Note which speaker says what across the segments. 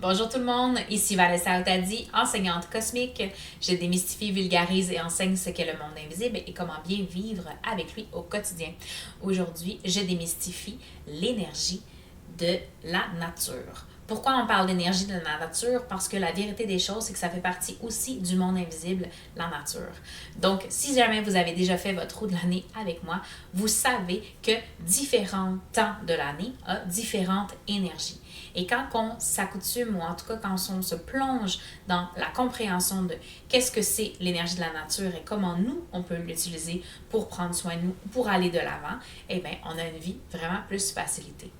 Speaker 1: Bonjour tout le monde, ici Vanessa Otadi, enseignante cosmique. Je démystifie, vulgarise et enseigne ce qu'est le monde invisible et comment bien vivre avec lui au quotidien. Aujourd'hui, je démystifie l'énergie de la nature. Pourquoi on parle d'énergie de la nature? Parce que la vérité des choses, c'est que ça fait partie aussi du monde invisible, la nature. Donc, si jamais vous avez déjà fait votre roue de l'année avec moi, vous savez que différents temps de l'année ont différentes énergies. Et quand on s'accoutume, ou en tout cas quand on se plonge dans la compréhension de qu'est-ce que c'est l'énergie de la nature et comment nous, on peut l'utiliser pour prendre soin de nous, pour aller de l'avant, eh bien, on a une vie vraiment plus facilitée.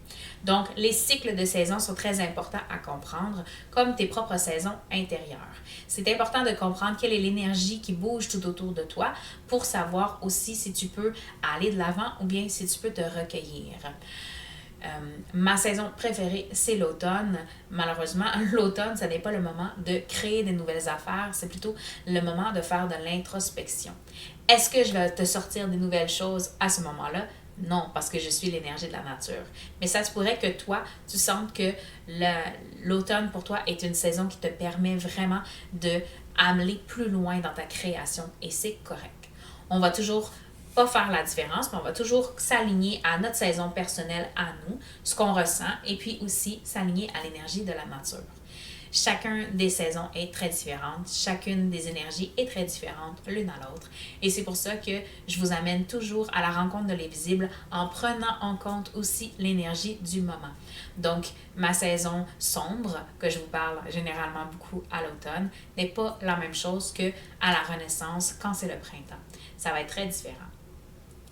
Speaker 1: Donc, les cycles de saison sont très importants à comprendre, comme tes propres saisons intérieures. C'est important de comprendre quelle est l'énergie qui bouge tout autour de toi pour savoir aussi si tu peux aller de l'avant ou bien si tu peux te recueillir. Ma saison préférée, c'est l'automne. Malheureusement, l'automne, ce n'est pas le moment de créer des nouvelles affaires, c'est plutôt le moment de faire de l'introspection. Est-ce que je vais te sortir des nouvelles choses à ce moment-là? Non, parce que je suis l'énergie de la nature. Mais ça se pourrait que toi, tu sentes que l'automne pour toi est une saison qui te permet vraiment de aller plus loin dans ta création et c'est correct. On va toujours pas faire la différence, mais on va toujours s'aligner à notre saison personnelle à nous, ce qu'on ressent, et puis aussi s'aligner à l'énergie de la nature. Chacun des saisons est très différente, chacune des énergies est très différente l'une à l'autre. Et c'est pour ça que je vous amène toujours à la rencontre de l'invisible en prenant en compte aussi l'énergie du moment. Donc, ma saison sombre, que je vous parle généralement beaucoup à l'automne, n'est pas la même chose que à la renaissance quand c'est le printemps. Ça va être très différent.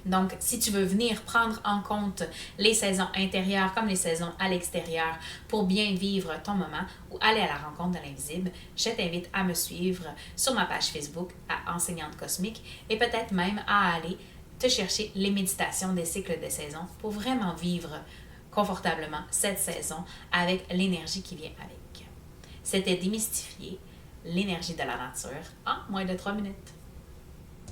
Speaker 1: Donc, si tu veux venir prendre en compte les saisons intérieures comme les saisons à l'extérieur pour bien vivre ton moment ou aller à la rencontre de l'invisible, je t'invite à me suivre sur ma page Facebook à Enseignante Cosmique et peut-être même à aller te chercher les méditations des cycles de saison pour vraiment vivre confortablement cette saison avec l'énergie qui vient avec. C'était démystifier l'énergie de la nature en moins de 3 minutes.